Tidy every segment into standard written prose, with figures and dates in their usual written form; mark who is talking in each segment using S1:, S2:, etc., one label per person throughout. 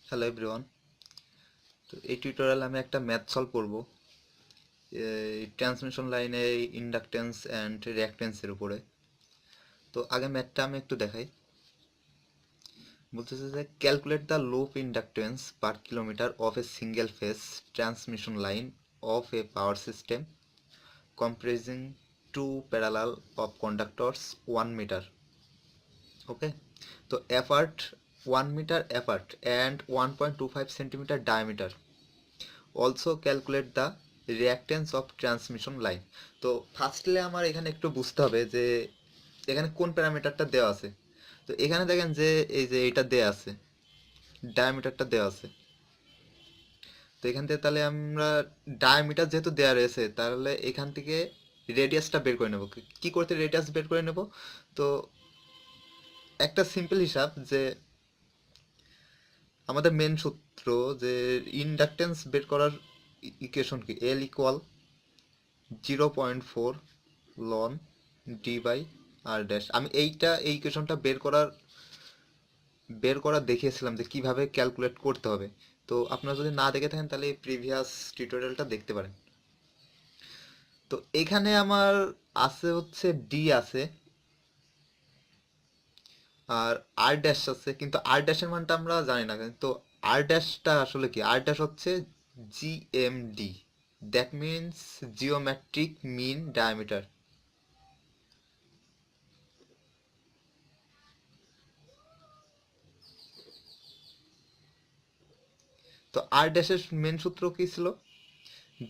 S1: Hello everyone. তো এই টিউটোরিয়ালে আমি একটা ম্যাথ সলভ করব ট্রান্সমিশন লাইনে ইন্ডাকটেন্স অ্যান্ড রিঅ্যাকটেন্সের উপরে। তো আগে ম্যাথটা আমি একটু দেখাই। বলতেছে যে calculate the loop inductance per kilometre of a single phase transmission line of A power system comprising two parallel of conductors 1 meter. Okay, so apart 1 meter apart and 1.25 centimeter diameter. Also calculate the reactance of transmission line. তো firstly আমার এখানে একটু বুঝতে হবে যে এখানে কোন প্যারামিটারটা দেওয়া আছে। তো এখানে দেখেন যে এই যে এটা দেওয়া আছে, ডায়ামিটারটা দেওয়া আছে। তো এখান থেকে তাহলে আমরা ডায়ামিটার যেহেতু দেওয়া রয়েছে তাহলে এখান থেকে রেডিয়াসটা বের করে নেব। কি করতে রেডিয়াস বের করে নেব? তো একটা সিম্পল হিসাব যে আমাদের মেন সূত্র যে ইন্ডাকটেন্স বের করার ইকুয়েশন কি, L equal 0.4 ln D by R dash. আমি এই ইকুয়েশনটা বের করা দেখিয়েছিলাম যে কিভাবে ক্যালকুলেট করতে হবে। তো আপনারা যদি না দেখে থাকেন তাহলে প্রিভিয়াস টিউটোরিয়ালটা দেখতে পারেন। তো এখানে আমার আছে হচ্ছে ডি আছে আর আর ড্যাশ আছে, কিন্তু আর ড্যাশের মানটা আমরা জানি না। তো আর ড্যাশটা আসলে কি? আর ড্যাশ হচ্ছে GMD, that means geometric mean diameter. তো আর ড্যাশের মেন সূত্র কি ছিল?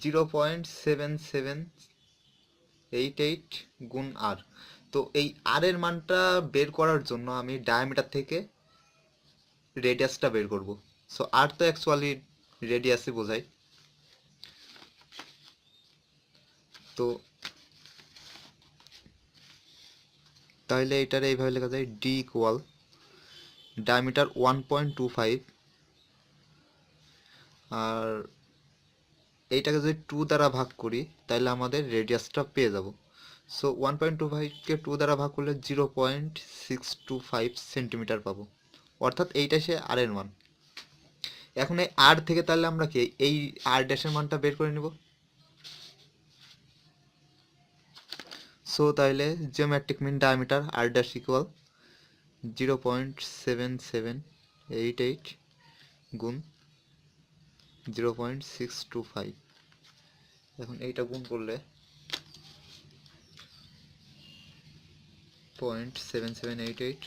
S1: 0.7788 গুণ আর। তো এই আর এর মানটা বের করার জন্য আমি ডায়ামিটার থেকে রেডিয়াসটা বের করব। সো আর তো অ্যাকচুয়ালি রেডিয়াসই বোঝায়। তো তাহলে এটার এইভাবে লেখা যায় ডি ইকুয়াল ডায়ামিটার 1.25 আর এইটাকে যদি 2 দ্বারা ভাগ করি তাহলে আমাদের রেডিয়াসটা পেয়ে যাব। সো 1.25কে 2 দ্বারা ভাগ করলে 0.625 সেন্টিমিটার পাবো, অর্থাৎ এইটা সে আর এর মান। এখন এই আর থেকে তাহলে আমরা কি এই আর ড্যাশের মানটা বের করে নিব। সো তাহলে জিওমেট্রিক মিন ডায়ামিটার আর ড্যাশ ইকুয়াল 0.7788 গুণ 0.625। এখন এইটা গুণ করলে 0.7788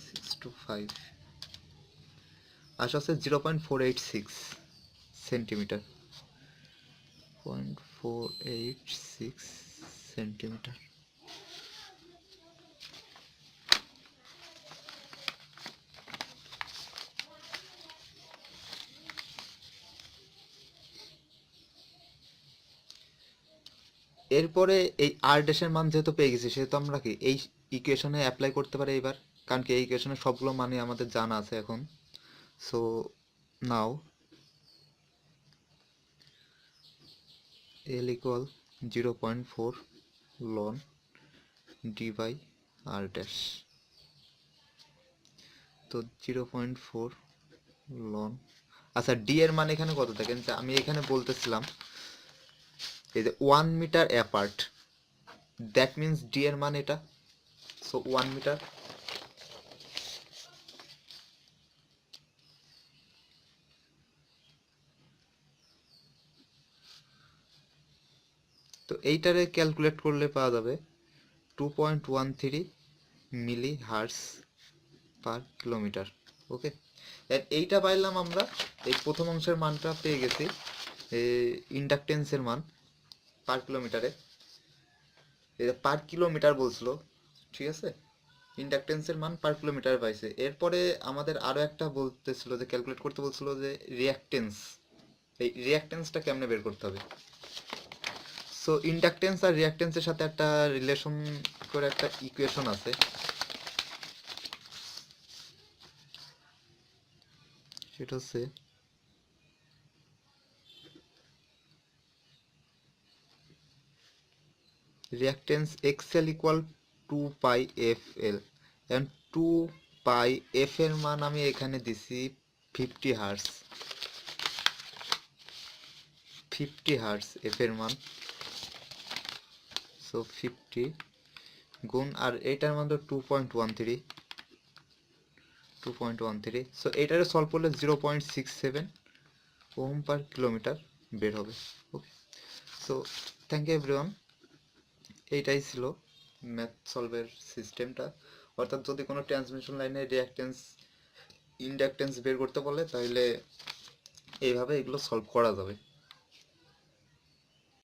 S1: 625 আসা হচ্ছে 0.486 সেন্টিমিটার। 0.486 সেন্টিমিটার। এরপরে এই আর ড্যাশের মান যেহেতু পেয়ে গেছি সেহেতু আমরা কি এই ইকুয়েশনে অ্যাপ্লাই করতে পারি এবার, কারণ কি এই ইকুয়েশনে সবগুলো মানে আমাদের জানা আছে এখন। So now L equal 0.4 ln D by R dash. তো 0.4 লন, আচ্ছা ডি এর মান এখানে কত দেখেন, আমি এখানে বলতেছিলাম এই যে 1 metre apart, that means D এর মান এটা। So 1 metre. তো এইটারে ক্যালকুলেট করলে পাওয়া যাবে 2.13 মিলি হার্স পার কিলোমিটার। ওকে, এইটা পাইলাম আমরা। এই প্রথম অংশের মানটা পেয়ে গেছি, ইন্ডাকটেন্সের মান পার কিলোমিটারে। এটা পার কিলোমিটার বলছিল, ঠিক আছে। ইন্ডাকটেন্সের মান পার কিলোমিটার পাইছে। এরপরে আমাদের আরও একটা বলতেছিল যে ক্যালকুলেট করতে বলছিল যে রিঅ্যাকটেন্স। এই রিঅ্যাকটেন্সটা কেমনে বের করতে হবে। সো ইন্ডাকটেন্স আর রিঅ্যাকটেন্সের সাথে একটা রিলেশন করে একটা ইকুয়েশন আছে, সেটা হচ্ছে reactance XL equal 2 pi F L. and 2 pi F এর মান আমি এখানে দিছি 50 হার্টজ, 50 হার্টজ এফ এর মান। সো 50 গুণ, আর এইটার মান তো 2.13, সো এইটারে সলভ করলে 0.67 ওহম পার কিলোমিটার বের হবে। ওকে, সো থ্যাংক ইউ এভরিওয়ান। এইটাই ছিল ম্যাথ সলভের সিস্টেমটা। অর্থাৎ যদি কোনো ট্রান্সমিশন লাইনে রিঅ্যাকট্যান্স ইন্ডাকট্যান্স বের করতে বলে তাহলে এইভাবে এগুলো সলভ করা যাবে।